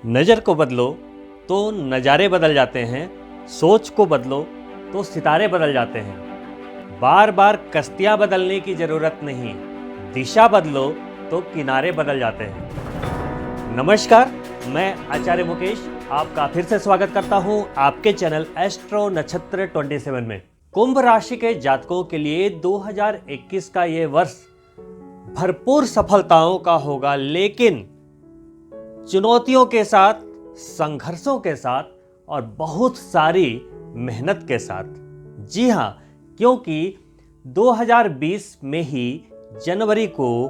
नज़र को बदलो तो नज़ारे बदल जाते हैं, सोच को बदलो तो सितारे बदल जाते हैं। बार बार कश्तियाँ बदलने की ज़रूरत नहीं, दिशा बदलो तो किनारे बदल जाते हैं। नमस्कार, मैं आचार्य मुकेश आपका फिर से स्वागत करता हूँ आपके चैनल एस्ट्रो नक्षत्र 27 में। कुंभ राशि के जातकों के लिए 2021 का ये वर्ष भरपूर सफलताओं का होगा, लेकिन चुनौतियों के साथ, संघर्षों के साथ और बहुत सारी मेहनत के साथ। जी हाँ, क्योंकि 2020 में ही जनवरी को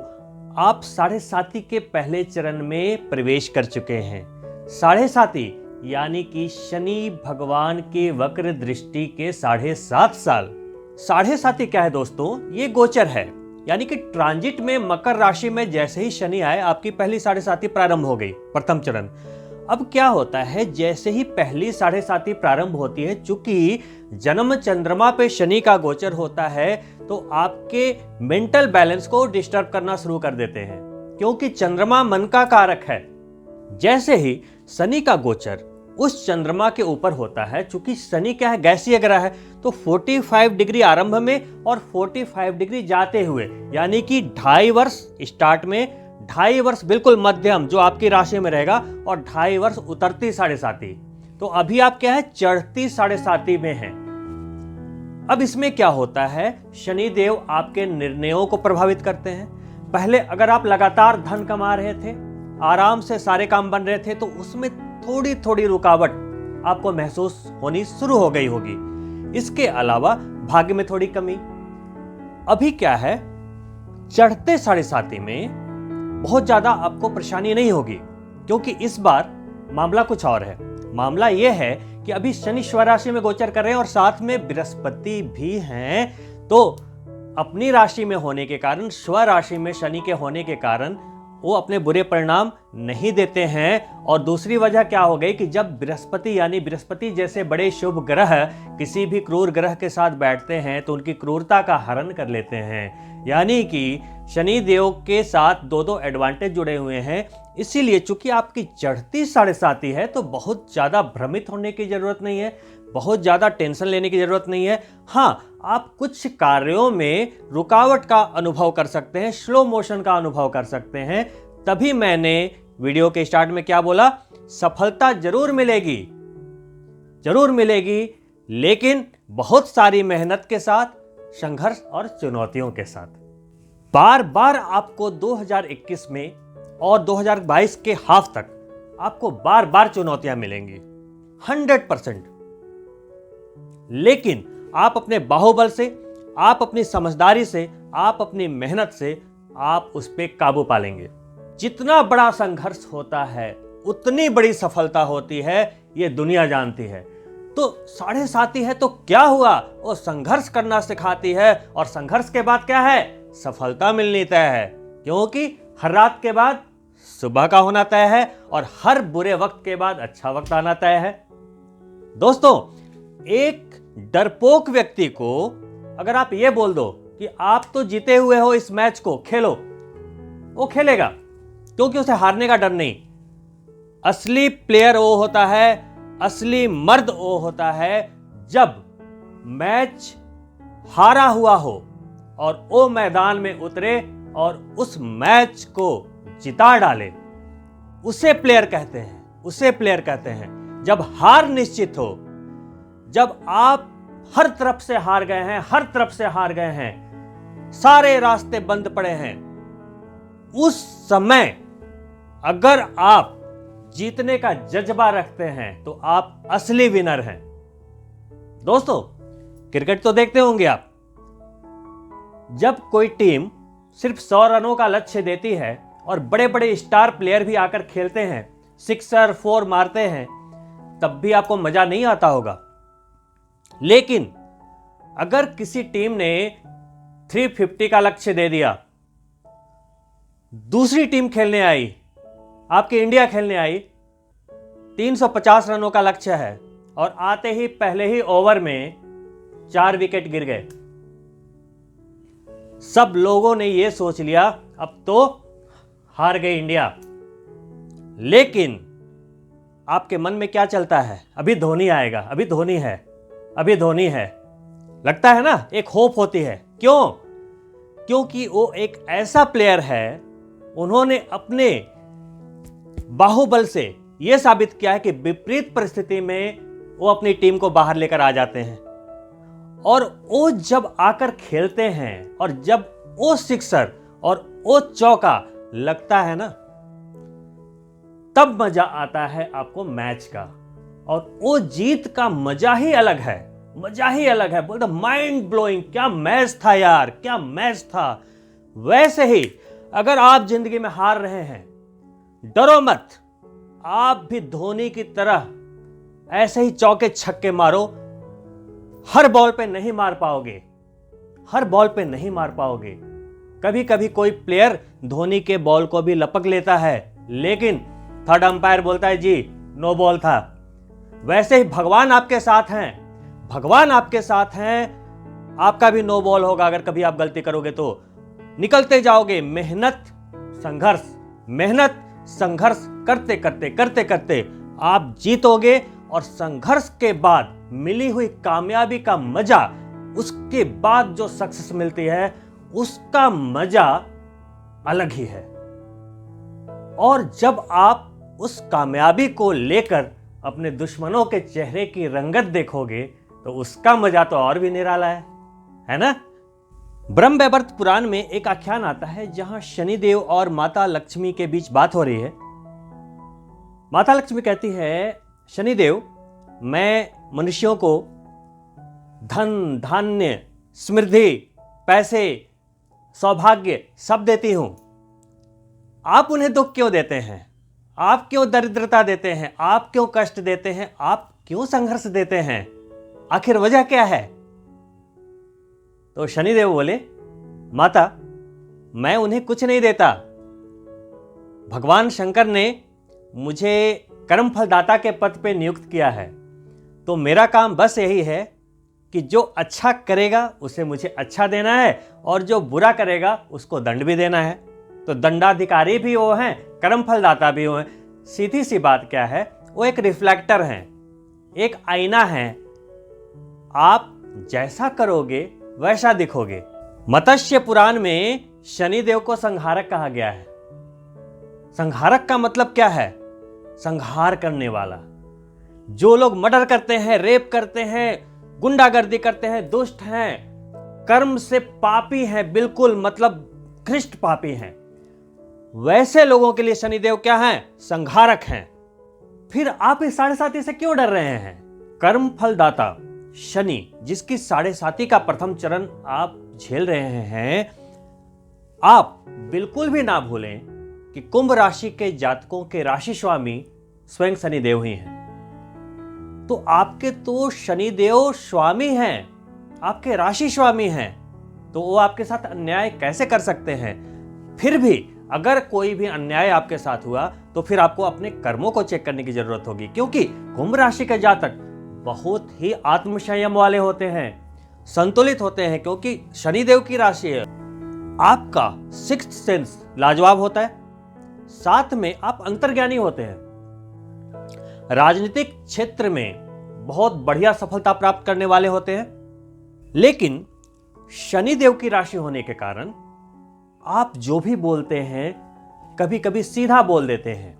आप साढ़े साथी के पहले चरण में प्रवेश कर चुके हैं। साढ़े साथी यानी कि शनि भगवान के वक्र दृष्टि के 7.5 साल। साढ़े साथी क्या है दोस्तों? ये गोचर है, यानी कि ट्रांजिट में मकर राशि में जैसे ही शनि आए आपकी पहली साढ़े साथी प्रारंभ हो गई, प्रथम चरण। अब क्या होता है, जैसे ही पहली साढ़े साथी प्रारंभ होती है, चूंकि जन्म चंद्रमा पे शनि का गोचर होता है, तो आपके मेंटल बैलेंस को डिस्टर्ब करना शुरू कर देते हैं, क्योंकि चंद्रमा मन का कारक है। जैसे ही शनि का गोचर उस चंद्रमा के ऊपर होता है, चूंकि शनि क्या है, गैसीय ग्रह है, तो 45 डिग्री आरंभ में और 45 डिग्री जाते हुए, यानी कि 2.5 वर्ष स्टार्ट में, 2.5 वर्ष बिल्कुल मध्यम जो आपकी राशि में रहेगा, और 2.5 वर्ष उतरती साढ़े साथी। तो अभी आप क्या है, चढ़ती साढ़े साथी में हैं। अब इसमें क्या होता है, शनि देव आपके निर्णयों को प्रभावित करते हैं। पहले अगर आप लगातार धन कमा रहे थे, आराम से सारे काम बन रहे थे, तो उसमें थोड़ी थोड़ी रुकावट आपको महसूस होनी शुरू हो गई होगी। इसके अलावा भाग्य में थोड़ी कमी। अभी क्या है, चढ़ते साढ़े साथी में बहुत ज्यादा आपको परेशानी नहीं होगी, क्योंकि इस बार मामला कुछ और है। मामला यह है कि अभी शनि स्वराशि में गोचर कर रहे हैं और साथ में बृहस्पति भी हैं, तो अपनी राशि में होने के कारण, स्वराशि में शनि के होने के कारण वो अपने बुरे परिणाम नहीं देते हैं। और दूसरी वजह क्या हो गई कि जब बृहस्पति यानी बृहस्पति जैसे बड़े शुभ ग्रह किसी भी क्रूर ग्रह के साथ बैठते हैं, तो उनकी क्रूरता का हरण कर लेते हैं। यानी कि शनि देव के साथ दो एडवांटेज जुड़े हुए हैं। इसीलिए चूंकि आपकी चढ़ती साढ़े साथी है, तो बहुत ज्यादा भ्रमित होने की जरूरत नहीं है, बहुत ज्यादा टेंशन लेने की जरूरत नहीं है। हाँ, आप कुछ कार्यों में रुकावट का अनुभव कर सकते हैं, स्लो मोशन का अनुभव कर सकते हैं। तभी मैंने वीडियो के स्टार्ट में क्या बोला, सफलता जरूर मिलेगी, जरूर मिलेगी, लेकिन बहुत सारी मेहनत के साथ, संघर्ष और चुनौतियों के साथ। बार बार आपको 2021 में और 2022 के हाफ तक आपको बार बार चुनौतियां मिलेंगी, 100%। लेकिन आप अपने बाहुबल से, आप अपनी समझदारी से, आप अपनी मेहनत से आप उस पर काबू पा लेंगे। जितना बड़ा संघर्ष होता है उतनी बड़ी सफलता होती है, ये दुनिया जानती है। तो साढ़े साथी है तो क्या हुआ, वो संघर्ष करना सिखाती है, और संघर्ष के बाद क्या है, सफलता मिलनी तय है। क्योंकि हर रात के बाद सुबह का होना तय है, और हर बुरे वक्त के बाद अच्छा वक्त आना तय है। दोस्तों, एक डरपोक व्यक्ति को अगर आप ये बोल दो कि आप तो जीते हुए हो, इस मैच को खेलो, वो खेलेगा, क्योंकि उसे हारने का डर नहीं। असली प्लेयर वो होता है, असली मर्द वो होता है, जब मैच हारा हुआ हो और वो मैदान में उतरे और उस मैच को जिता डाले, उसे प्लेयर कहते हैं, उसे प्लेयर कहते हैं। जब हार निश्चित हो, जब आप हर तरफ से हार गए हैं, हर तरफ से हार गए हैं, सारे रास्ते बंद पड़े हैं, उस समय अगर आप जीतने का जज्बा रखते हैं, तो आप असली विनर हैं। दोस्तों, क्रिकेट तो देखते होंगे आप। जब कोई टीम सिर्फ 100 रनों का लक्ष्य देती है और बड़े बड़े स्टार प्लेयर भी आकर खेलते हैं, सिक्सर 4 मारते हैं, तब भी आपको मजा नहीं आता होगा। लेकिन अगर किसी टीम ने 350 का लक्ष्य दे दिया, दूसरी टीम खेलने आई, आपकी इंडिया खेलने आई, 350 रनों का लक्ष्य है, और आते ही पहले ही ओवर में 4 विकेट गिर गए, सब लोगों ने यह सोच लिया अब तो हार गई इंडिया। लेकिन आपके मन में क्या चलता है? अभी धोनी आएगा, अभी धोनी है, अभी धोनी है, लगता है ना, एक होप होती है। क्यों? क्योंकि वो एक ऐसा प्लेयर है, उन्होंने अपने बाहुबल से यह साबित किया है कि विपरीत परिस्थिति में वो अपनी टीम को बाहर लेकर आ जाते हैं। और वो जब आकर खेलते हैं और जब वो सिक्सर और वो चौका लगता है ना, तब मजा आता है आपको मैच का। और वो जीत का मजा ही अलग है, मजा ही अलग है। बोलते माइंड ब्लोइंग, क्या मैच था यार, क्या मैच था। वैसे ही अगर आप जिंदगी में हार रहे हैं, डरो मत, आप भी धोनी की तरह ऐसे ही चौके छक्के मारो। हर बॉल पे नहीं मार पाओगे, हर बॉल पे नहीं मार पाओगे। कभी कभी कोई प्लेयर धोनी के बॉल को भी लपक लेता है, लेकिन थर्ड अंपायर बोलता है जी नो बॉल था। वैसे ही भगवान आपके साथ हैं, भगवान आपके साथ हैं। आपका भी नो बॉल होगा अगर कभी आप गलती करोगे तो। निकलते जाओगे, मेहनत संघर्ष, मेहनत संघर्ष करते करते करते करते आप जीतोगे। और संघर्ष के बाद मिली हुई कामयाबी का मजा, उसके बाद जो सक्सेस मिलती है उसका मजा अलग ही है। और जब आप उस कामयाबी को लेकर अपने दुश्मनों के चेहरे की रंगत देखोगे तो उसका मजा तो और भी निराला है ना। ब्रह्मवैवर्त पुराण में एक आख्यान आता है जहां शनिदेव और माता लक्ष्मी के बीच बात हो रही है। माता लक्ष्मी कहती है, शनिदेव, मैं मनुष्यों को धन, धान्य, समृद्धि, पैसे, सौभाग्य सब देती हूं, आप उन्हें दुख क्यों देते हैं? आप क्यों दरिद्रता देते हैं? आप क्यों कष्ट देते हैं? आप क्यों संघर्ष देते हैं? आखिर वजह क्या है? तो शनिदेव बोले, माता, मैं उन्हें कुछ नहीं देता। भगवान शंकर ने मुझे कर्मफलदाता के पद पे नियुक्त किया है, तो मेरा काम बस यही है कि जो अच्छा करेगा उसे मुझे अच्छा देना है और जो बुरा करेगा उसको दंड भी देना है। तो दंडाधिकारी भी वो हैं, कर्मफलदाता भी वो हैं। सीधी सी बात क्या है, वो एक रिफ्लेक्टर हैं, एक आईना है। आप जैसा करोगे वैसा दिखोगे। मत्स्य पुराण में शनिदेव को संहारक कहा गया है। संहारक का मतलब क्या है? संहार करने वाला। जो लोग मर्डर करते हैं, रेप करते हैं, गुंडागर्दी करते हैं, दुष्ट हैं, कर्म से पापी हैं, बिल्कुल मतलब घृष्ट पापी हैं, वैसे लोगों के लिए शनिदेव क्या हैं? संहारक हैं। फिर आप इस 7.5 से क्यों डर रहे हैं? कर्म फलदाता शनि, जिसकी 7.5 का प्रथम चरण आप झेल रहे हैं, आप बिल्कुल भी ना भूलें कि कुंभ राशि के जातकों के राशि स्वामी स्वयं शनिदेव ही हैं। तो आपके तो शनिदेव स्वामी हैं, आपके राशि स्वामी हैं, तो वो आपके साथ अन्याय कैसे कर सकते हैं? फिर भी अगर कोई भी अन्याय आपके साथ हुआ तो फिर आपको अपने कर्मों को चेक करने की जरूरत होगी, क्योंकि कुंभ राशि के जातक बहुत ही आत्मसंयम वाले होते हैं, संतुलित होते हैं, क्योंकि शनिदेव की राशि है। आपका सिक्स्थ सेंस लाजवाब होता है, साथ में आप अंतर्ज्ञानी होते हैं, राजनीतिक क्षेत्र में बहुत बढ़िया सफलता प्राप्त करने वाले होते हैं। लेकिन शनिदेव की राशि होने के कारण आप जो भी बोलते हैं कभी कभी सीधा बोल देते हैं,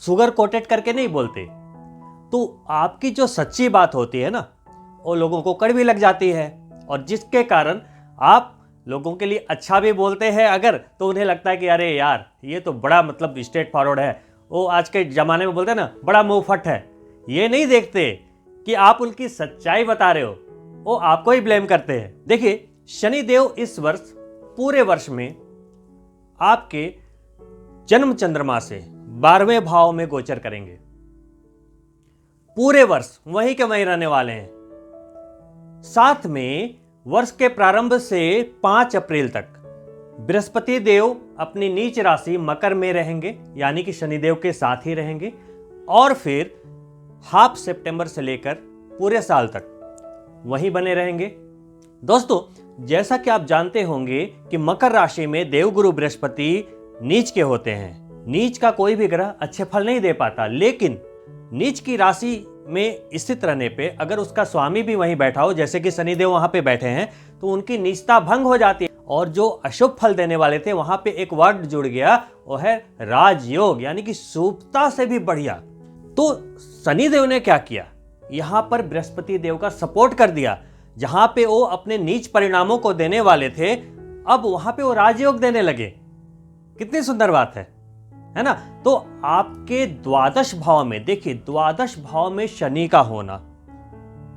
शुगर कोटेड करके नहीं बोलते। तो आपकी जो सच्ची बात होती है ना, वो लोगों को कड़वी लग जाती है, और जिसके कारण आप लोगों के लिए अच्छा भी बोलते हैं अगर, तो उन्हें लगता है कि अरे यार ये तो बड़ा मतलब स्ट्रेट फॉरवर्ड है। वो आज के जमाने में बोलते हैं ना, बड़ा मुंह फट है। ये नहीं देखते कि आप उनकी सच्चाई बता रहे हो, वो आपको ही ब्लेम करते हैं। देखिए, शनिदेव इस वर्ष पूरे वर्ष में आपके जन्म चंद्रमा से 12वें भाव में गोचर करेंगे। पूरे वर्ष वहीं के वहीं रहने वाले हैं। साथ में वर्ष के प्रारंभ से 5 अप्रैल तक बृहस्पति देव अपनी नीच राशि मकर में रहेंगे, यानी कि शनिदेव के साथ ही रहेंगे, और फिर हाफ सितंबर से लेकर पूरे साल तक वहीं बने रहेंगे। दोस्तों, जैसा कि आप जानते होंगे कि मकर राशि में देवगुरु बृहस्पति नीच के होते हैं। नीच का कोई भी ग्रह अच्छे फल नहीं दे पाता, लेकिन नीच की राशि में स्थित रहने पे अगर उसका स्वामी भी वहीं बैठा हो, जैसे कि शनिदेव वहां पे बैठे हैं, तो उनकी नीचता भंग हो जाती है। और जो अशुभ फल देने वाले थे वहां पे एक वर्ड जुड़ गया, वो है राजयोग, यानी कि शुभता से भी बढ़िया। तो शनिदेव ने क्या किया, यहां पर बृहस्पति देव का सपोर्ट कर दिया। जहां पे वो अपने नीच परिणामों को देने वाले थे, अब वहां पे वो राजयोग देने लगे। कितनी सुंदर बात है ना। तो आपके द्वादश भाव में, देखिए द्वादश भाव में शनि का होना,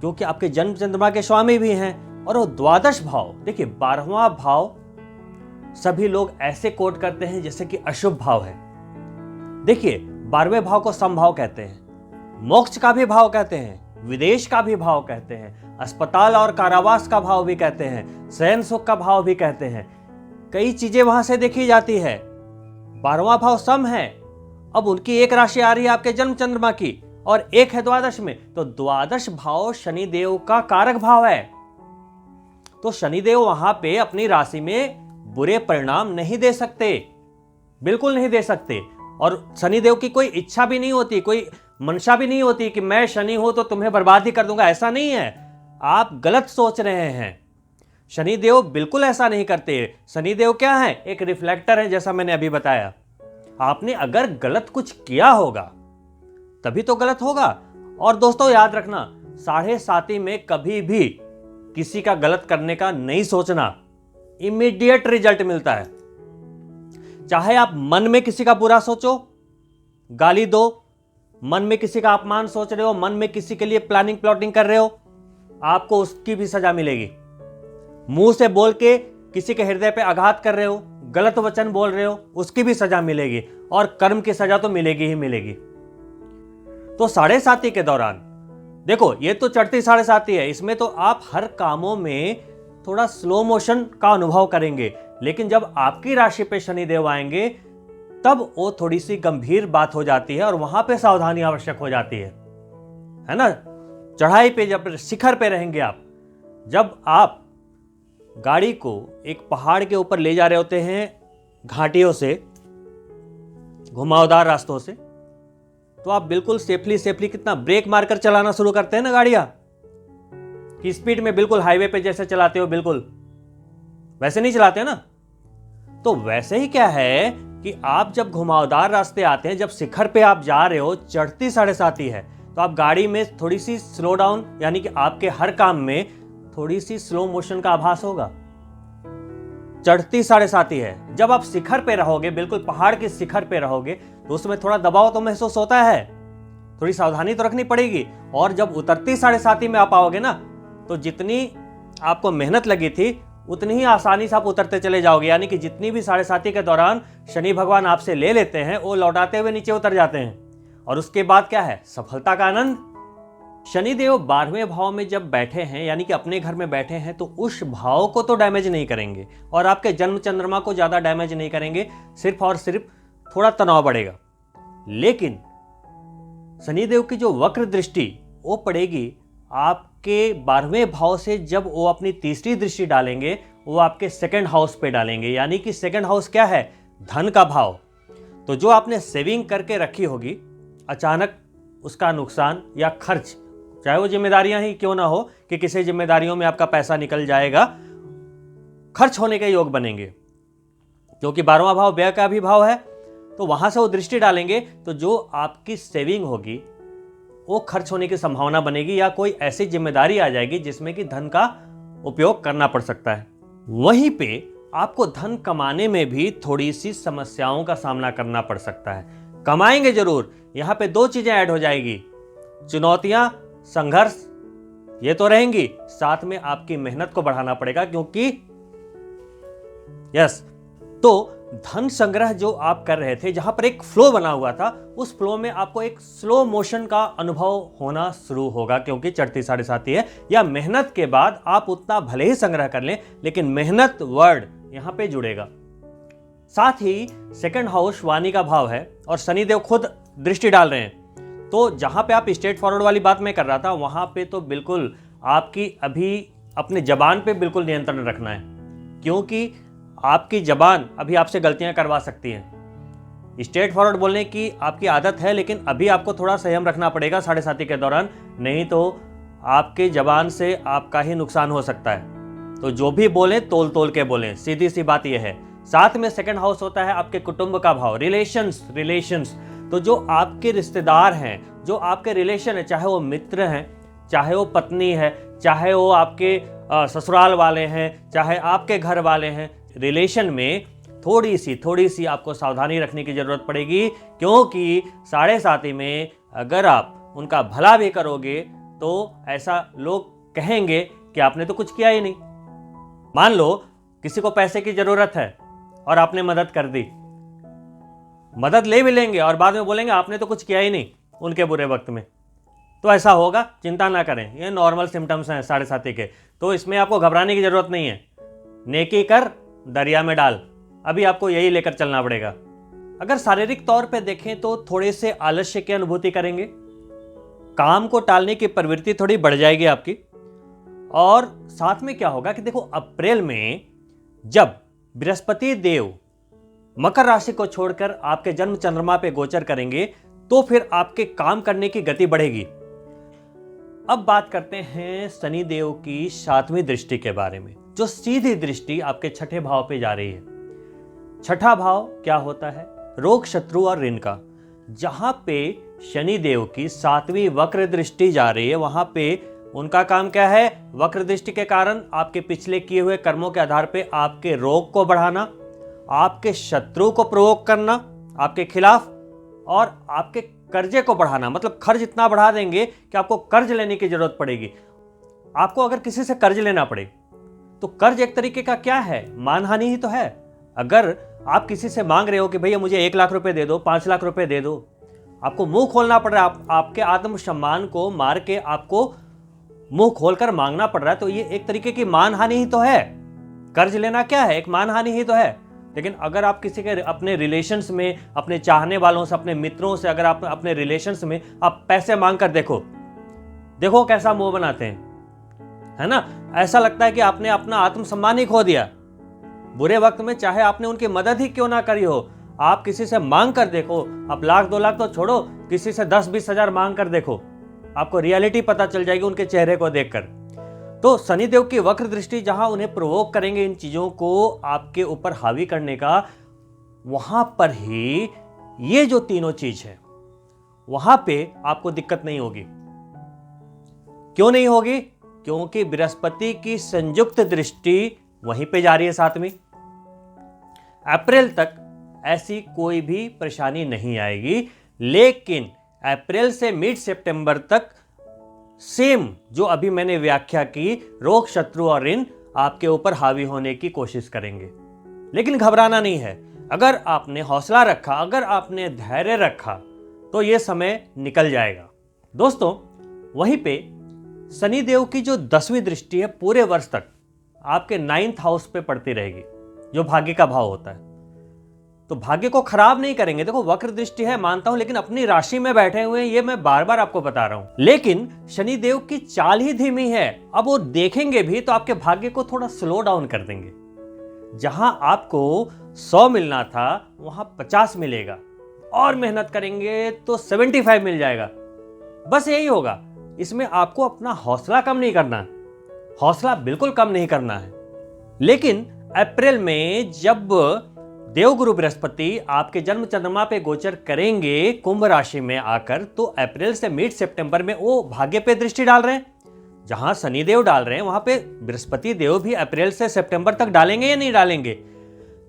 क्योंकि आपके जन्म चंद्रमा के स्वामी भी हैं, और वो द्वादश भाव, देखिए 12वां भाव सभी लोग ऐसे कोट करते हैं जैसे कि अशुभ भाव है। देखिए 12वें भाव को समभाव कहते हैं, मोक्ष का भी भाव कहते हैं, विदेश का भी भाव कहते हैं, अस्पताल और कारावास का भाव भी कहते हैं, शयन सुख का भाव भी कहते हैं। कई चीजें वहां से देखी जाती है। 12वां भाव सम है, अब उनकी एक राशि आ रही है आपके जन्म चंद्रमा की, और एक है द्वादश में, तो द्वादश भाव शनिदेव का कारक भाव है। तो शनिदेव वहां पे अपनी राशि में बुरे परिणाम नहीं दे सकते, बिल्कुल नहीं दे सकते। और शनिदेव की कोई इच्छा भी नहीं होती, कोई मंशा भी नहीं होती कि मैं शनि हूं तो तुम्हें बर्बाद ही कर दूंगा, ऐसा नहीं है। आप गलत सोच रहे हैं। शनिदेव बिल्कुल ऐसा नहीं करते। शनिदेव क्या है, एक रिफ्लेक्टर है, जैसा मैंने अभी बताया। आपने अगर गलत कुछ किया होगा तभी तो गलत होगा। और दोस्तों याद रखना, 7.5 में कभी भी किसी का गलत करने का नहीं सोचना, इमीडिएट रिजल्ट मिलता है। चाहे आप मन में किसी का बुरा सोचो, गाली दो, मन में किसी का अपमान सोच रहे हो, मन में किसी के लिए प्लानिंग प्लॉटिंग कर रहे हो, आपको उसकी भी सजा मिलेगी। मुंह से बोल के किसी के हृदय पे आघात कर रहे हो, गलत वचन बोल रहे हो, उसकी भी सजा मिलेगी, और कर्म की सजा तो मिलेगी ही मिलेगी। तो 7.5 के दौरान देखो, ये तो चढ़ती 7.5 है, इसमें तो आप हर कामों में थोड़ा स्लो मोशन का अनुभव करेंगे। लेकिन जब आपकी राशि पे शनिदेव आएंगे तब वो थोड़ी सी गंभीर बात हो जाती है, और वहां पे सावधानी आवश्यक हो जाती है ना। चढ़ाई पे जब शिखर पे रहेंगे आप, जब आप गाड़ी को एक पहाड़ के ऊपर ले जा रहे होते हैं घाटियों से, घुमावदार रास्तों से, तो आप बिल्कुल सेफली कितना ब्रेक मारकर चलाना शुरू करते हैं ना गाड़ियां, कि स्पीड में बिल्कुल हाईवे पे जैसे चलाते हो बिल्कुल वैसे नहीं चलाते ना। तो वैसे ही क्या है कि आप जब घुमावदार रास्ते आते हैं, जब शिखर पे आप जा रहे हो, चढ़ती 7.5 है, तो आप गाड़ी में थोड़ी सी स्लो डाउन, यानी कि आपके हर काम में थोड़ी सी स्लो मोशन का आभास होगा। चढ़ती 7.5 है, जब आप शिखर पे रहोगे, बिल्कुल पहाड़ के शिखर पे रहोगे, तो उसमें थोड़ा दबाव तो महसूस होता है, थोड़ी सावधानी तो रखनी पड़ेगी। और जब उतरती 7.5 में आप आओगे ना, तो जितनी आपको मेहनत लगी थी उतनी ही आसानी से आप उतरते चले जाओगे। यानी कि जितनी भी 7.5 के दौरान शनि भगवान आपसे ले लेते हैं, वो लौटाते हुए नीचे उतर जाते हैं। और उसके बाद क्या है, सफलता का आनंद। शनिदेव 12वें भाव में जब बैठे हैं, यानी कि अपने घर में बैठे हैं, तो उस भाव को तो डैमेज नहीं करेंगे, और आपके जन्म चंद्रमा को ज्यादा डैमेज नहीं करेंगे, सिर्फ और सिर्फ थोड़ा तनाव बढ़ेगा। लेकिन शनिदेव की जो वक्र दृष्टि वो पड़ेगी आपके 12वें भाव से, जब वो अपनी तीसरी दृष्टि डालेंगे, वो आपके सेकंड हाउस पे डालेंगे। यानी कि सेकंड हाउस क्या है, धन का भाव। तो जो आपने सेविंग करके रखी होगी, अचानक उसका नुकसान या खर्च, चाहे वो जिम्मेदारियां ही क्यों ना हो, कि किसी जिम्मेदारियों में आपका पैसा निकल जाएगा, खर्च होने के योग बनेंगे, क्योंकि 12वां भाव व्यय का भी भाव है। तो वहां से वो दृष्टि डालेंगे, तो जो आपकी सेविंग होगी वो खर्च होने की संभावना बनेगी, या कोई ऐसी जिम्मेदारी आ जाएगी जिसमें कि धन का उपयोग करना पड़ सकता है। वहीं पे आपको धन कमाने में भी थोड़ी सी समस्याओं का सामना करना पड़ सकता है। कमाएंगे जरूर, यहां पे 2 चीजें ऐड हो जाएगी, चुनौतियां, संघर्ष ये तो रहेंगी, साथ में आपकी मेहनत को बढ़ाना पड़ेगा, क्योंकि यस, तो धन संग्रह जो आप कर रहे थे, जहां पर एक फ्लो बना हुआ था, उस फ्लो में आपको एक स्लो मोशन का अनुभव होना शुरू होगा, क्योंकि चढ़ती 7.5 है। या मेहनत के बाद आप उतना भले ही संग्रह कर लें, लेकिन मेहनत वर्ड यहां पे जुड़ेगा। साथ ही सेकंड हाउस वाणी का भाव है, और शनिदेव खुद दृष्टि डाल रहे हैं। तो जहां पे आप स्ट्रेट फॉरवर्ड वाली बात मैं कर रहा था, वहां पे तो बिल्कुल आपकी अभी अपने जबान पे बिल्कुल नियंत्रण रखना है, क्योंकि आपकी जबान अभी आपसे गलतियां करवा सकती है। स्ट्रेट फॉरवर्ड बोलने की आपकी आदत है, लेकिन अभी आपको थोड़ा संयम रखना पड़ेगा 7:30 के दौरान, नहीं तो आपकी जबान से आपका ही नुकसान हो सकता है। तो जो भी बोलें तोल तोल के बोलें, सीधी सी बात यह है। साथ में सेकंड हाउस होता है आपके कुटुंब का भाव, रिलेशंस। तो जो आपके रिश्तेदार हैं, जो आपके रिलेशन है, चाहे वो मित्र हैं, चाहे वो पत्नी है, चाहे वो आपके ससुराल वाले हैं, चाहे आपके घर वाले हैं, रिलेशन में थोड़ी सी आपको सावधानी रखने की जरूरत पड़ेगी, क्योंकि 7:30 में अगर आप उनका भला भी करोगे तो ऐसा लोग कहेंगे कि आपने तो कुछ किया ही नहीं। मान लो किसी को पैसे की जरूरत है और आपने मदद कर दी, मदद ले भी लेंगे और बाद में बोलेंगे आपने तो कुछ किया ही नहीं उनके बुरे वक्त में। तो ऐसा होगा, चिंता ना करें, ये नॉर्मल सिम्टम्स हैं 7:30 के, तो इसमें आपको घबराने की जरूरत नहीं है। नेकी कर दरिया में डाल, अभी आपको यही लेकर चलना पड़ेगा। अगर शारीरिक तौर पे देखें तो थोड़े से आलस्य की अनुभूति करेंगे, काम को टालने की प्रवृत्ति थोड़ी बढ़ जाएगी आपकी। और साथ में क्या होगा कि देखो, अप्रैल में जब बृहस्पति देव मकर राशि को छोड़कर आपके जन्म चंद्रमा पे गोचर करेंगे तो फिर आपके काम करने की गति बढ़ेगी। अब बात करते हैं शनि देव की 7वीं दृष्टि के बारे में, जो सीधी दृष्टि आपके छठे भाव पे जा रही है। छठा भाव क्या होता है? रोग, शत्रु और ऋण का। जहां पे शनि देव की 7वीं वक्र दृष्टि जा रही है, वहां पे उनका काम क्या है? वक्र दृष्टि के कारण आपके पिछले किए हुए कर्मों के आधार पे आपके रोग को बढ़ाना, आपके शत्रु को प्रोवोक करना आपके खिलाफ, और आपके कर्जे को बढ़ाना। मतलब खर्च इतना बढ़ा देंगे कि आपको कर्ज लेने की जरूरत पड़ेगी। आपको अगर किसी से कर्ज लेना पड़े तो कर्ज एक तरीके का क्या है? मानहानि ही तो है। अगर आप किसी से मांग रहे हो कि भैया मुझे 1 लाख रुपए दे दो, 5 लाख रुपए दे दो, आपको मुंह खोलना पड़ रहा है, आपके आत्मसम्मान को मार के आपको मुंह खोलकर मांगना पड़ रहा है, तो ये एक तरीके की मानहानि ही तो है। कर्ज लेना क्या है? एक मानहानि ही तो है। लेकिन अगर आप किसी के अपने रिलेशंस में, अपने चाहने वालों से, अपने मित्रों से, अगर आप अपने रिलेशंस में आप पैसे मांग कर देखो कैसा मुंह बनाते हैं, है ना? ऐसा लगता है कि आपने अपना आत्मसम्मान ही खो दिया। बुरे वक्त में चाहे आपने उनकी मदद ही क्यों ना करी हो, आप किसी से मांग कर देखो। आप 1 लाख 2 लाख तो छोड़ो, किसी से 10-20 हजार मांग कर देखो, आपको रियलिटी पता चल जाएगी उनके चेहरे को देखकर। तो शनिदेव की वक्र दृष्टि जहां उन्हें प्रोवोक करेंगे इन चीजों को आपके ऊपर हावी करने का, वहां पर ही ये जो तीनों चीज है वहां पे आपको दिक्कत नहीं होगी। क्यों नहीं होगी? क्योंकि बृहस्पति की संयुक्त दृष्टि वहीं पे जा रही है 7वीं। अप्रैल तक ऐसी कोई भी परेशानी नहीं आएगी, लेकिन अप्रैल से मिड सितंबर तक सेम जो अभी मैंने व्याख्या की, रोग, शत्रु और ऋण आपके ऊपर हावी होने की कोशिश करेंगे। लेकिन घबराना नहीं है। अगर आपने हौसला रखा, अगर आपने धैर्य रखा, तो यह समय निकल जाएगा। दोस्तों, वहीं पे शनिदेव की जो 10वीं दृष्टि है पूरे वर्ष तक आपके 9th हाउस पे पड़ती रहेगी, जो भाग्य का भाव होता है। तो भाग्य को खराब नहीं करेंगे। देखो, वक्र दृष्टि है मानता हूं, लेकिन अपनी राशि में बैठे हुए हैं, ये मैं बार बार आपको बता रहा हूं। लेकिन शनिदेव की चाल ही धीमी है। अब वो देखेंगे भी तो आपके भाग्य को थोड़ा स्लो डाउन कर देंगे। जहां आपको 100 मिलना था वहां 50 मिलेगा, और मेहनत करेंगे तो 75 मिल जाएगा। बस यही होगा। इसमें आपको अपना हौसला कम नहीं करना है, हौसला बिल्कुल कम नहीं करना है। लेकिन अप्रैल में जब देवगुरु बृहस्पति आपके जन्म चंद्रमा पे गोचर करेंगे कुंभ राशि में आकर, तो अप्रैल से मिड सितंबर में वो भाग्य पे दृष्टि डाल रहे हैं। जहां शनिदेव डाल रहे हैं वहां पे बृहस्पति देव भी अप्रैल से सितंबर तक डालेंगे या नहीं डालेंगे।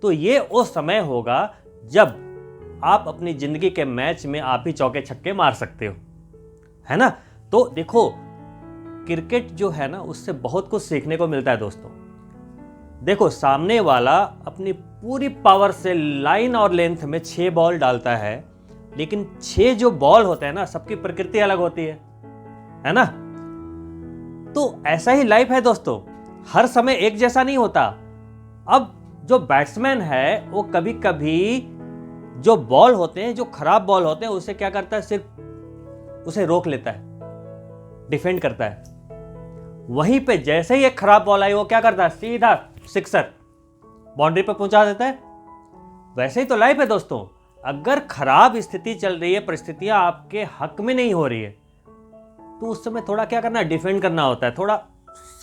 तो ये वो समय होगा जब आप अपनी जिंदगी के मैच में आप ही चौके छक्के मार सकते हो, है ना? तो देखो, क्रिकेट जो है ना, उससे बहुत कुछ सीखने को मिलता है दोस्तों। देखो, सामने वाला अपनी पूरी पावर से लाइन और लेंथ में 6 बॉल डालता है, लेकिन 6 जो बॉल होते हैं ना, सबकी प्रकृति अलग होती है ना? तो ऐसा ही लाइफ है दोस्तों, हर समय एक जैसा नहीं होता। अब जो बैट्समैन है वो कभी कभी जो बॉल होते हैं, जो खराब बॉल होते हैं, उसे क्या करता है? सिर्फ उसे रोक लेता है, डिफेंड करता है। वहीं पे जैसे ही एक खराब बॉल आई, वो क्या करता है? सीधा सिक्सर, बाउंड्री पे पहुंचा देता है। वैसे ही तो लाइफ है दोस्तों। अगर खराब स्थिति चल रही है, परिस्थितियां आपके हक में नहीं हो रही है, तो उस समय थोड़ा क्या करना है, डिफेंड करना होता है, थोड़ा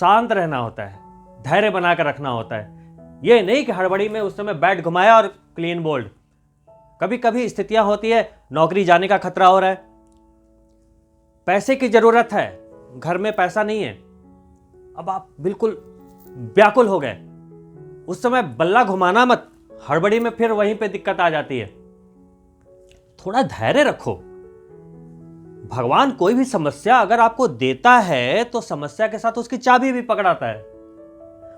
शांत रहना होता है, धैर्य बनाकर रखना होता है। ये नहीं कि हड़बड़ी में उस समय बैट घुमाया और क्लीन बोल्ड। कभी कभी स्थितियां होती है, नौकरी जाने का खतरा हो रहा है, पैसे की जरूरत है, घर में पैसा नहीं है, अब आप बिल्कुल व्याकुल हो गए। उस समय बल्ला घुमाना मत, हड़बड़ी में फिर वहीं पे दिक्कत आ जाती है। थोड़ा धैर्य रखो। भगवान कोई भी समस्या अगर आपको देता है तो समस्या के साथ उसकी चाबी भी पकड़ाता है।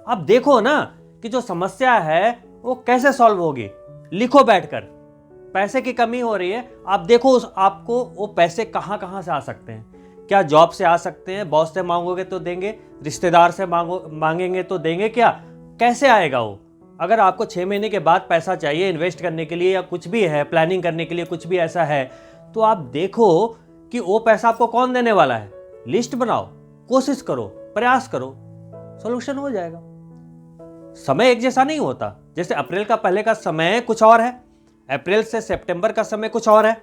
आप देखो ना कि जो समस्या है वो कैसे सॉल्व होगी, लिखो बैठकर। पैसे की कमी हो रही है, आप देखो आपको वो पैसे कहां कहां से आ सकते हैं। क्या जॉब से आ सकते हैं, बॉस से मांगोगे तो देंगे, रिश्तेदार से मांगेंगे तो देंगे, क्या कैसे आएगा वो? अगर आपको 6 महीने के बाद पैसा चाहिए इन्वेस्ट करने के लिए या कुछ भी है, प्लानिंग करने के लिए कुछ भी ऐसा है, तो आप देखो कि वो पैसा आपको कौन देने वाला है। लिस्ट बनाओ, कोशिश करो, प्रयास करो, सॉल्यूशन हो जाएगा। समय एक जैसा नहीं होता। जैसे अप्रैल का पहले का समय कुछ और है, अप्रैल से सितंबर का समय कुछ और है,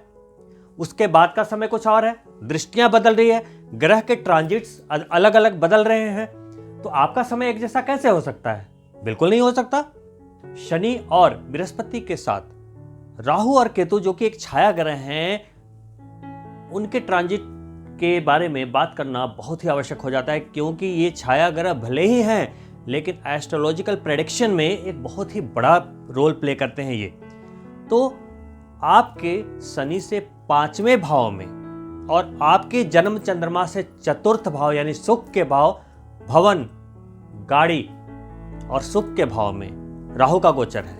उसके बाद का समय कुछ और है। दृष्टियां बदल रही है, ग्रह के ट्रांजिट्स अलग अलग बदल रहे हैं, तो आपका समय एक जैसा कैसे हो सकता है? बिल्कुल नहीं हो सकता। शनि और बृहस्पति के साथ राहु और केतु जो कि एक छाया ग्रह हैं, उनके ट्रांजिट के बारे में बात करना बहुत ही आवश्यक हो जाता है, क्योंकि ये छाया ग्रह भले ही हैं लेकिन एस्ट्रोलॉजिकल प्रेडिक्शन में एक बहुत ही बड़ा रोल प्ले करते हैं ये। तो आपके शनि से 5वें भाव में और आपके जन्म चंद्रमा से 4th भाव यानी सुख के भाव, भवन, गाड़ी और सुख के भाव में राहु का गोचर है।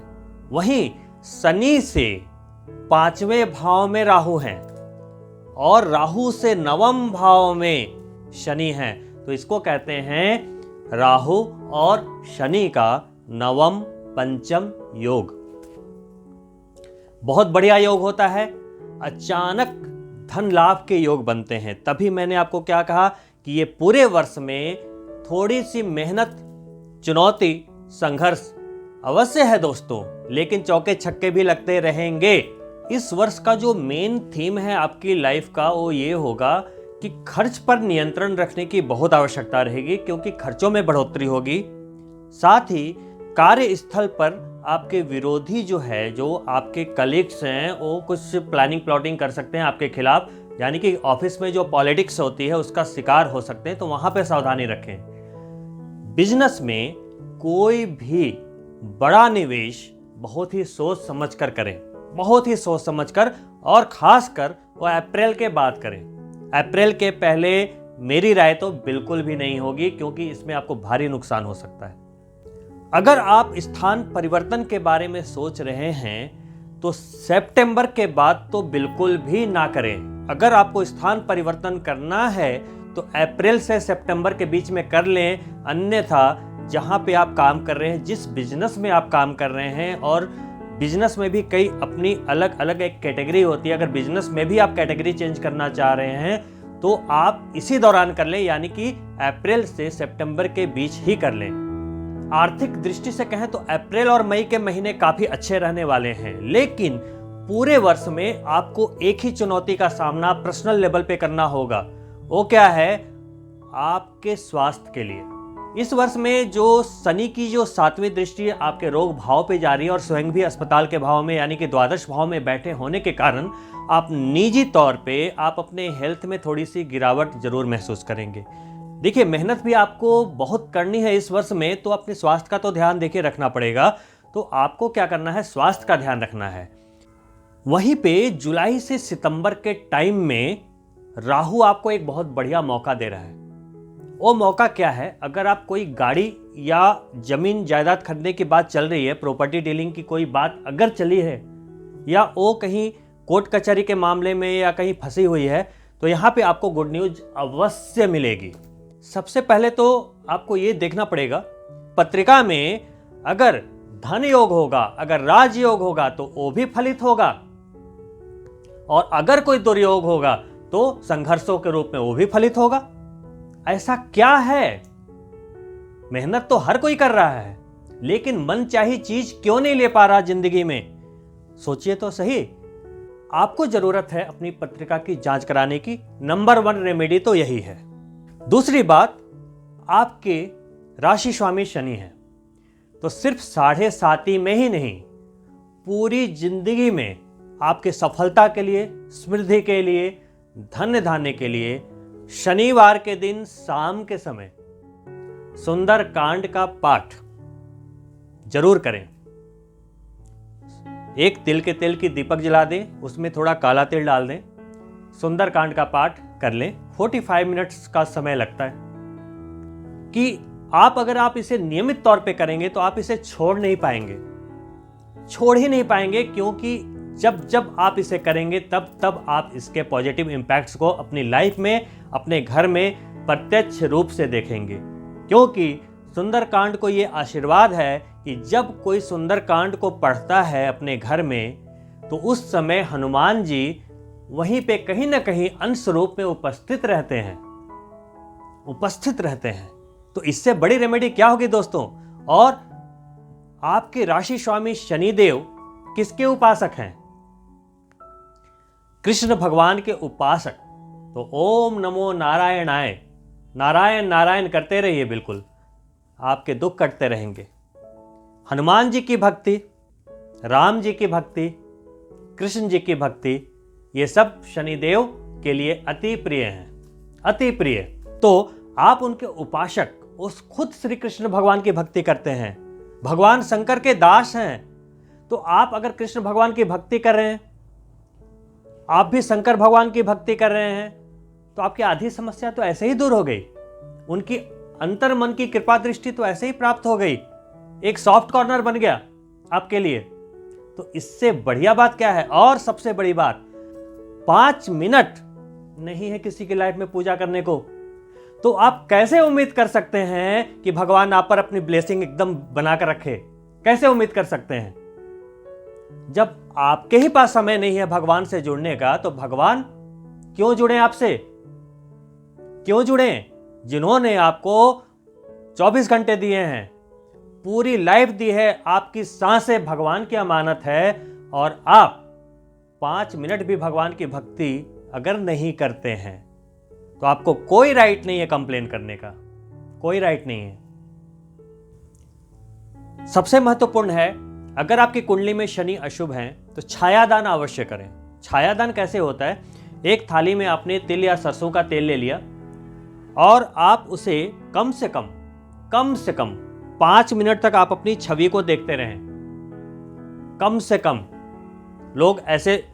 वहीं शनि से 5वें भाव में राहु हैं और राहु से 9वें भाव में शनि हैं। तो इसको कहते हैं राहु और शनि का 9व पंचम योग। बहुत बढ़िया योग होता है, अचानक धन लाभ के योग बनते हैं। तभी मैंने आपको क्या कहा कि ये पूरे वर्ष में थोड़ी सी मेहनत, चुनौती, संघर्ष अवश्य है दोस्तों, लेकिन चौके छक्के भी लगते रहेंगे। इस वर्ष का जो मेन थीम है आपकी लाइफ का वो ये होगा कि खर्च पर नियंत्रण रखने की बहुत आवश्यकता रहेगी, क्योंकि खर्चों में बढ़ोतरी होगी। साथ ही कार्यस्थल पर आपके विरोधी जो है, जो आपके कलीग्स हैं, वो कुछ प्लानिंग प्लॉटिंग कर सकते हैं आपके खिलाफ, यानी कि ऑफिस में जो पॉलिटिक्स होती है उसका शिकार हो सकते हैं, तो वहां पे सावधानी रखें। बिजनेस में कोई भी बड़ा निवेश बहुत ही सोच समझ कर करें, बहुत ही सोच समझ कर, और खासकर वो अप्रैल के बाद करें। अप्रैल के पहले मेरी राय तो बिल्कुल भी नहीं होगी, क्योंकि इसमें आपको भारी नुकसान हो सकता है। अगर आप स्थान परिवर्तन के बारे में सोच रहे हैं तो सितंबर के बाद तो बिल्कुल भी ना करें। अगर आपको स्थान परिवर्तन करना है तो अप्रैल से सितंबर के बीच में कर लें, अन्यथा जहां पे आप काम कर रहे हैं, जिस बिजनेस में आप काम कर रहे हैं, और बिजनेस में भी कई अपनी अलग अलग एक कैटेगरी होती है, अगर बिजनेस में भी आप कैटेगरी चेंज करना चाह रहे हैं तो आप इसी दौरान कर लें, यानी कि अप्रैल से सितंबर के बीच ही कर लें। आर्थिक दृष्टि से कहें तो अप्रैल और मई के महीने काफी अच्छे रहने वाले हैं, लेकिन पूरे वर्ष में आपको एक ही चुनौती का सामना पर्सनल लेवल पे करना होगा। वो क्या है? आपके स्वास्थ्य के लिए। इस वर्ष में जो शनि की जो 7वीं दृष्टि आपके रोग भाव पे जा रही है और स्वयं भी अस्पताल के भाव में यानी कि द्वादश भाव में बैठे होने के कारण आप निजी तौर पे आप अपने हेल्थ में थोड़ी सी गिरावट जरूर महसूस करेंगे। देखिए, मेहनत भी आपको बहुत करनी है इस वर्ष में, तो अपने स्वास्थ्य का तो ध्यान देखिए रखना पड़ेगा। तो आपको क्या करना है? स्वास्थ्य का ध्यान रखना है। वहीं पे जुलाई से सितंबर के टाइम में राहु आपको एक बहुत बढ़िया मौका दे रहा है। वो मौका क्या है? अगर आप कोई गाड़ी या जमीन जायदाद खरीदने की बात चल रही है, प्रॉपर्टी डीलिंग की कोई बात अगर चली है, या वो कहीं कोर्ट कचहरी के मामले में या कहीं फंसी हुई है, तो यहाँ पे आपको गुड न्यूज अवश्य मिलेगी। सबसे पहले तो आपको ये देखना पड़ेगा पत्रिका में अगर धन योग होगा, अगर राजयोग होगा तो वो भी फलित होगा, और अगर कोई दुर्योग होगा तो संघर्षों के रूप में वो भी फलित होगा। ऐसा क्या है? मेहनत तो हर कोई कर रहा है, लेकिन मनचाही चीज क्यों नहीं ले पा रहा जिंदगी में? सोचिए तो सही। आपको जरूरत है अपनी पत्रिका की जांच कराने की। नंबर 1 रेमेडी तो यही है। दूसरी बात, आपके राशि स्वामी शनि है, तो सिर्फ 7.5 में ही नहीं, पूरी जिंदगी में आपके सफलता के लिए, समृद्धि के लिए, धन्य धान्य के लिए शनिवार के दिन शाम के समय सुंदर कांड का पाठ जरूर करें। एक तिल के तेल की दीपक जला दें, उसमें थोड़ा काला तिल डाल दें, सुंदर कांड का पाठ कर लें। 45 मिनट्स का समय लगता है कि अगर आप इसे नियमित तौर पे करेंगे तो आप इसे छोड़ ही नहीं पाएंगे, क्योंकि जब आप इसे करेंगे तब आप इसके पॉजिटिव इम्पैक्ट्स को अपनी लाइफ में, अपने घर में प्रत्यक्ष रूप से देखेंगे। क्योंकि सुंदरकांड को ये आशीर्वाद है कि जब कोई सुंदरकांड को पढ़ता है अपने घर में, तो उस समय हनुमान जी वहीं पे कहीं ना कहीं अंश रूप में उपस्थित रहते हैं। तो इससे बड़ी रेमेडी क्या होगी दोस्तों। और आपके राशि स्वामी शनिदेव किसके उपासक हैं? कृष्ण भगवान के उपासक। तो ओम नमो नारायणाय, नारायण नारायण करते रहिए, बिल्कुल आपके दुख कटते रहेंगे। हनुमान जी की भक्ति, राम जी की भक्ति, कृष्ण जी की भक्ति, ये सब शनिदेव के लिए अति प्रिय हैं, अति प्रिय। तो आप उनके उपासक, उस खुद श्री कृष्ण भगवान की भक्ति करते हैं, भगवान शंकर के दास हैं। तो आप अगर कृष्ण भगवान की भक्ति कर रहे हैं, आप भी शंकर भगवान की भक्ति कर रहे हैं, तो आपकी आधी समस्या तो ऐसे ही दूर हो गई। उनकी अंतर मन की कृपा दृष्टि तो ऐसे ही प्राप्त हो गई, एक सॉफ्ट कॉर्नर बन गया आपके लिए। तो इससे बढ़िया बात क्या है? और सबसे बड़ी बात, 5 मिनट नहीं है किसी की लाइफ में पूजा करने को, तो आप कैसे उम्मीद कर सकते हैं कि भगवान आप पर अपनी ब्लेसिंग एकदम बनाकर रखे? कैसे उम्मीद कर सकते हैं? जब आपके ही पास समय नहीं है भगवान से जुड़ने का, तो भगवान क्यों जुड़े आपसे? क्यों जुड़े? जिन्होंने आपको 24 घंटे दिए हैं, पूरी लाइफ दी है, आपकी सांसें भगवान की अमानत है, और आप 5 मिनट भी भगवान की भक्ति अगर नहीं करते हैं, तो आपको कोई राइट नहीं है कंप्लेन करने का, कोई राइट नहीं है। सबसे महत्वपूर्ण है, अगर आपकी कुंडली में शनि अशुभ हैं, तो छायादान अवश्य करें। छायादान कैसे होता है? एक थाली में आपने तिल या सरसों का तेल ले लिया, और आप उसे कम से कम 5 मिनट तक आप अपनी छवि को देखते रहें। कम से कम। लोग ऐसे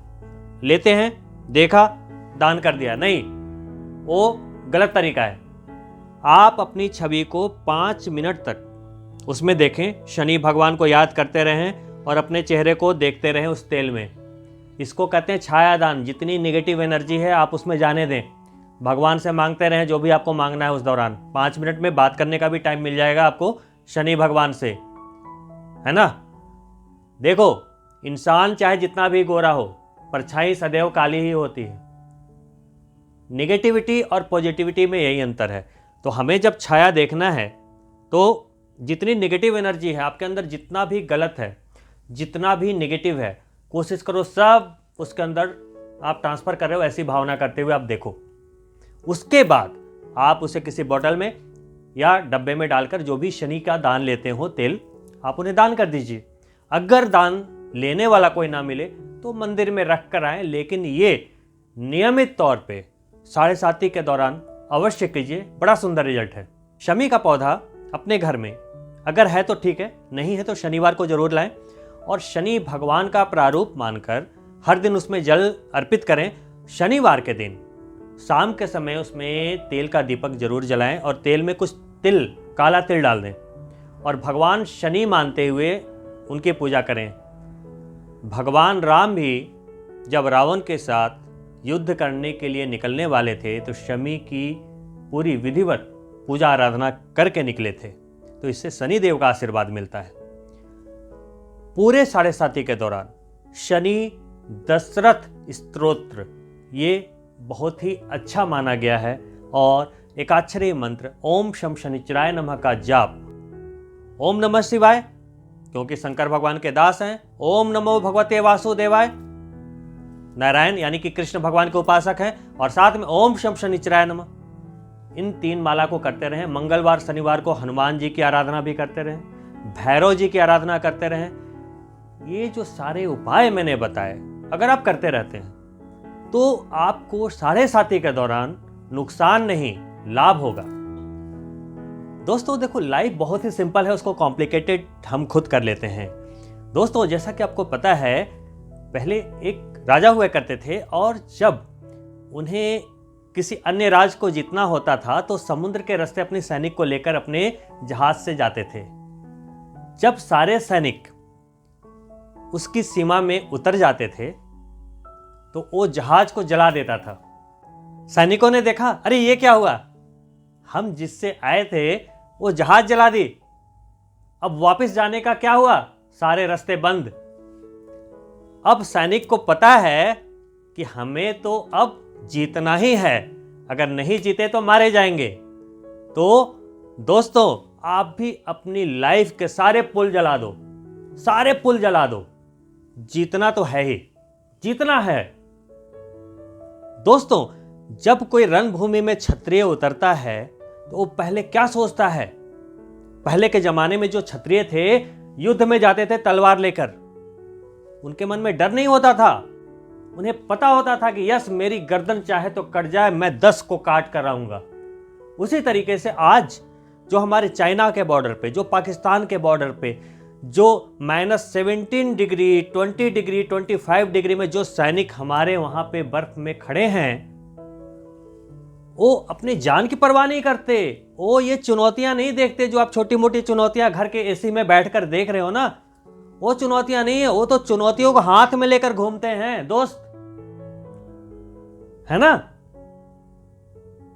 लेते हैं, देखा, दान कर दिया, नहीं, वो गलत तरीका है। आप अपनी छवि को 5 मिनट तक उसमें देखें, शनि भगवान को याद करते रहें और अपने चेहरे को देखते रहें उस तेल में। इसको कहते हैं छायादान। जितनी नेगेटिव एनर्जी है आप उसमें जाने दें, भगवान से मांगते रहें जो भी आपको मांगना है उस दौरान। 5 मिनट में बात करने का भी टाइम मिल जाएगा आपको शनि भगवान से, है ना। देखो, इंसान चाहे जितना भी गोरा हो, परछाई सदैव काली ही होती है। नेगेटिविटी और पॉजिटिविटी में यही अंतर है। तो हमें जब छाया देखना है, तो जितनी नेगेटिव एनर्जी है आपके अंदर, जितना भी गलत है, जितना भी नेगेटिव है, कोशिश करो सब उसके अंदर आप ट्रांसफर कर रहे हो, ऐसी भावना करते हुए आप देखो। उसके बाद आप उसे किसी बोतल में या डब्बे में डालकर, जो भी शनि का दान लेते हो तेल, आप उन्हें दान कर दीजिए। अगर दान लेने वाला कोई ना मिले तो मंदिर में रख कर आए, लेकिन ये नियमित तौर पे 7:30 के दौरान अवश्य कीजिए। बड़ा सुंदर रिजल्ट है। शमी का पौधा अपने घर में अगर है तो ठीक है, नहीं है तो शनिवार को जरूर लाएं, और शनि भगवान का प्रारूप मानकर हर दिन उसमें जल अर्पित करें। शनिवार के दिन शाम के समय उसमें तेल का दीपक जरूर जलाएं, और तेल में कुछ तिल, काला तिल डाल दें, और भगवान शनि मानते हुए उनकी पूजा करें। भगवान राम भी जब रावण के साथ युद्ध करने के लिए निकलने वाले थे, तो शनि की पूरी विधिवत पूजा आराधना करके निकले थे। तो इससे शनिदेव का आशीर्वाद मिलता है। पूरे 7:30 के दौरान शनि दशरथ स्तोत्र, ये बहुत ही अच्छा माना गया है, और एकाक्षरी मंत्र ओम शम शनिचराय नमः का जाप, ओम नमः शिवाय क्योंकि शंकर भगवान के दास हैं, ओम नमो भगवते वासुदेवाय, नारायण यानी कि कृष्ण भगवान के उपासक हैं, और साथ में ओम शम शनिचराय नमः, इन 3 माला को करते रहें। मंगलवार शनिवार को हनुमान जी की आराधना भी करते रहें, भैरव जी की आराधना करते रहें। ये जो सारे उपाय मैंने बताए अगर आप करते रहते हैं तो आपको साढ़े साथी के दौरान नुकसान नहीं लाभ होगा। दोस्तों देखो, लाइफ बहुत ही सिंपल है, उसको कॉम्प्लिकेटेड हम खुद कर लेते हैं। दोस्तों जैसा कि आपको पता है, पहले एक राजा हुआ करते थे, और जब उन्हें किसी अन्य राज को जीतना होता था तो समुद्र के रास्ते अपने सैनिक को लेकर अपने जहाज से जाते थे। जब सारे सैनिक उसकी सीमा में उतर जाते थे तो वो जहाज को जला देता था। सैनिकों ने देखा, अरे ये क्या हुआ, हम जिससे आए थे वो जहाज जला दी, अब वापस जाने का क्या हुआ, सारे रास्ते बंद। अब सैनिक को पता है कि हमें तो अब जीतना ही है, अगर नहीं जीते तो मारे जाएंगे। तो दोस्तों आप भी अपनी लाइफ के सारे पुल जला दो, सारे पुल जला दो, जीतना तो है ही, जीतना है। दोस्तों जब कोई रणभूमि में क्षत्रिय उतरता है तो वो पहले क्या सोचता है? पहले के जमाने में जो क्षत्रिय थे युद्ध में जाते थे तलवार लेकर, उनके मन में डर नहीं होता था, उन्हें पता होता था कि यस मेरी गर्दन चाहे तो कट जाए, मैं 10 को काट कर आऊंगा। उसी तरीके से आज जो हमारे चाइना के बॉर्डर पे, जो पाकिस्तान के बॉर्डर पे, जो -17 डिग्री, 20 डिग्री, 25 डिग्री में जो सैनिक हमारे वहां पे बर्फ में खड़े हैं, वो अपनी जान की परवाह नहीं करते। वो ये चुनौतियां नहीं देखते जो आप छोटी मोटी चुनौतियां घर के एसी में बैठकर देख रहे हो ना, वो चुनौतियां नहीं है, वो तो चुनौतियों को हाथ में लेकर घूमते हैं दोस्त, है ना।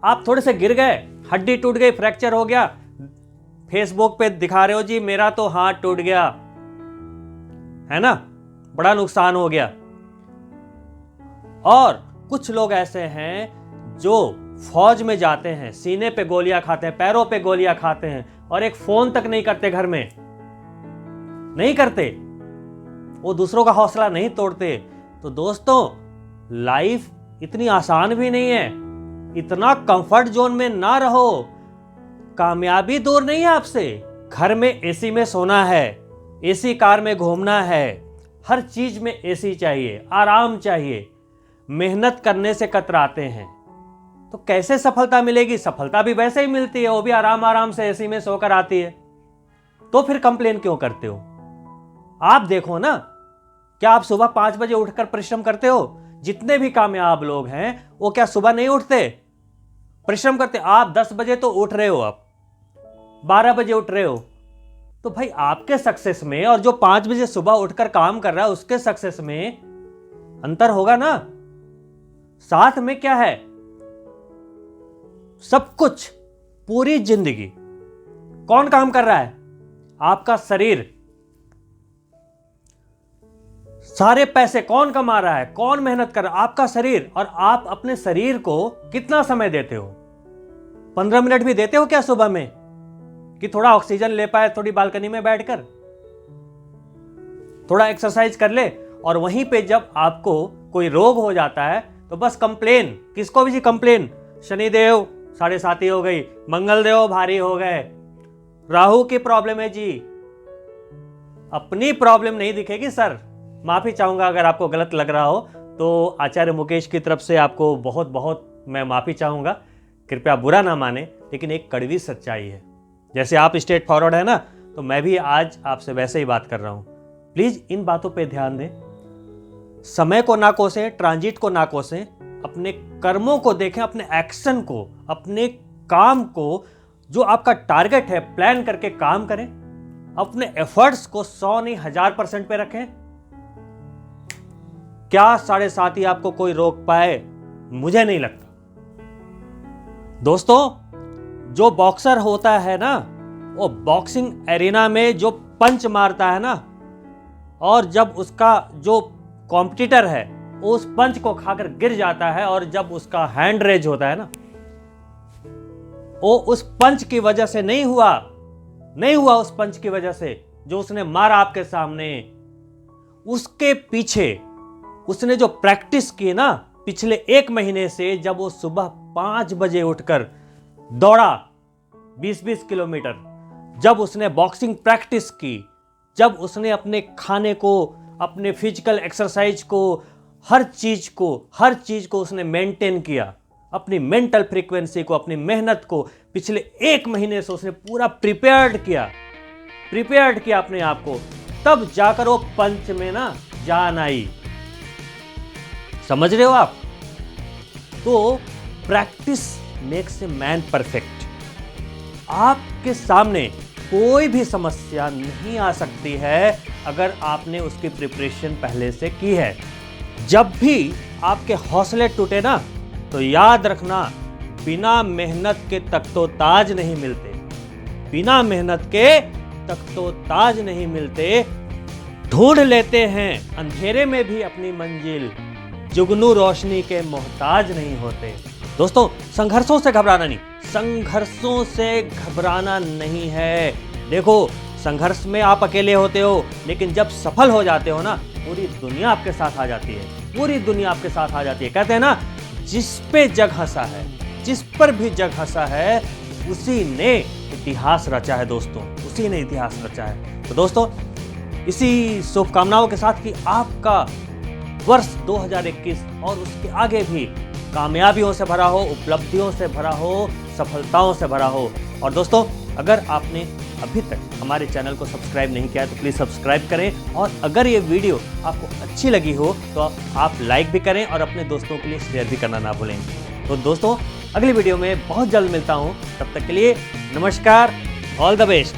आप थोड़े से गिर गए, हड्डी टूट गई, फ्रैक्चर हो गया, फेसबुक पे दिखा रहे हो जी मेरा तो हाथ टूट गया, है ना, बड़ा नुकसान हो गया। और कुछ लोग ऐसे हैं जो फौज में जाते हैं, सीने पे गोलियां खाते हैं, पैरों पे गोलियां खाते हैं, और एक फोन तक नहीं करते, घर में नहीं करते, वो दूसरों का हौसला नहीं तोड़ते। तो दोस्तों लाइफ इतनी आसान भी नहीं है, इतना कंफर्ट जोन में ना रहो। कामयाबी दूर नहीं है आपसे, घर में एसी में सोना है, एसी कार में घूमना है, हर चीज में एसी चाहिए, आराम चाहिए। मेहनत करने से कतराते हैं तो कैसे सफलता मिलेगी? सफलता भी वैसे ही मिलती है, वो भी आराम आराम से एसी में सोकर आती है। तो फिर कंप्लेन क्यों करते हो? आप देखो ना, क्या आप सुबह 5 बजे उठकर परिश्रम करते हो? जितने भी कामयाब लोग हैं वो क्या सुबह नहीं उठते, परिश्रम करते? आप 10 बजे तो उठ रहे हो, आप 12 बजे उठ रहे हो, तो भाई आपके सक्सेस में और जो 5 बजे सुबह उठकर काम कर रहा है उसके सक्सेस में अंतर होगा ना। साथ में क्या है, सब कुछ, पूरी जिंदगी कौन काम कर रहा है? आपका शरीर। सारे पैसे कौन कमा रहा है, कौन मेहनत कर रहा है? आपका शरीर। और आप अपने शरीर को कितना समय देते हो? 15 मिनट भी देते हो क्या सुबह में, कि थोड़ा ऑक्सीजन ले पाए, थोड़ी बालकनी में बैठकर थोड़ा एक्सरसाइज कर ले? और वहीं पे जब आपको कोई रोग हो जाता है तो बस कंप्लेन, किसको भी जी कंप्लेन, शनिदेव साढ़े साथी हो गई, मंगलदेव भारी हो गए, राहु की प्रॉब्लम है जी। अपनी प्रॉब्लम नहीं दिखेगी सर। माफी चाहूंगा अगर आपको गलत लग रहा हो तो आचार्य मुकेश की तरफ से आपको बहुत बहुत मैं माफी चाहूंगा, कृपया बुरा ना माने, लेकिन एक कड़वी सच्चाई है। जैसे आप स्ट्रेट फॉरवर्ड है ना, तो मैं भी आज आपसे वैसे ही बात कर रहा हूं। प्लीज इन बातों पे ध्यान दें, समय को ना कोसें, ट्रांजिट को ना कोसें, अपने कर्मों को देखें, अपने एक्शन को, अपने काम को, जो आपका टारगेट है प्लान करके काम करें, अपने एफर्ट्स को 100 नहीं 1000% पे रखें। क्या साढ़े साथी आपको कोई रोक पाए? मुझे नहीं लगता। दोस्तों जो बॉक्सर होता है ना, वो बॉक्सिंग एरिना में जो पंच मारता है ना, और जब उसका जो कॉम्पिटिटर है उस पंच को खाकर गिर जाता है, और जब उसका हैंड रेज होता है ना, वो उस पंच की वजह से नहीं हुआ उस पंच की वजह से जो उसने मारा आपके सामने, उसके पीछे उसने जो प्रैक्टिस की ना पिछले 1 महीने से, जब वो सुबह 5 बजे उठकर दौड़ा 20-20 किलोमीटर, जब उसने बॉक्सिंग प्रैक्टिस की, जब उसने अपने खाने को, अपने फिजिकल एक्सरसाइज को, हर चीज को उसने मेंटेन किया, अपनी मेंटल फ्रीक्वेंसी को, अपनी मेहनत को पिछले 1 महीने से उसने पूरा प्रिपेयर्ड किया अपने आप को, तब जाकर वो पंच में ना जान आई। समझ रहे हो आप? तो practice makes a man perfect. आपके सामने कोई भी समस्या नहीं आ सकती है अगर आपने उसकी प्रिपरेशन पहले से की है। जब भी आपके हौसले टूटे ना, तो याद रखना, बिना मेहनत के तख्तोताज नहीं मिलते, बिना मेहनत के तख्तोताज नहीं मिलते। ढूंढ लेते हैं अंधेरे में भी अपनी मंजिल, जुगनू रोशनी के मोहताज नहीं होते। दोस्तों, संघर्षों से घबराना नहीं है। देखो, संघर्ष में आप अकेले होते हो, लेकिन जब सफल हो जाते हो ना, पूरी दुनिया आपके साथ आ जाती है, कहते हैं ना, जिस पे जग हंसा है, जिस पर भी जग हंसा है, उसी ने इतिहास रचा है दोस्तों, उसी ने इतिहास रचा है। तो दोस्तों, इसी शुभकामनाओं के साथ कि आपका वर्ष 2021 और उसके आगे भी कामयाबियों से भरा हो, उपलब्धियों से भरा हो, सफलताओं से भरा हो। और दोस्तों, अगर आपने अभी तक हमारे चैनल को सब्सक्राइब नहीं किया है तो प्लीज़ सब्सक्राइब करें, और अगर ये वीडियो आपको अच्छी लगी हो तो आप लाइक भी करें और अपने दोस्तों के लिए शेयर भी करना ना भूलें। तो दोस्तों, अगली वीडियो में बहुत जल्द मिलता हूँ, तब तक के लिए नमस्कार, ऑल द बेस्ट।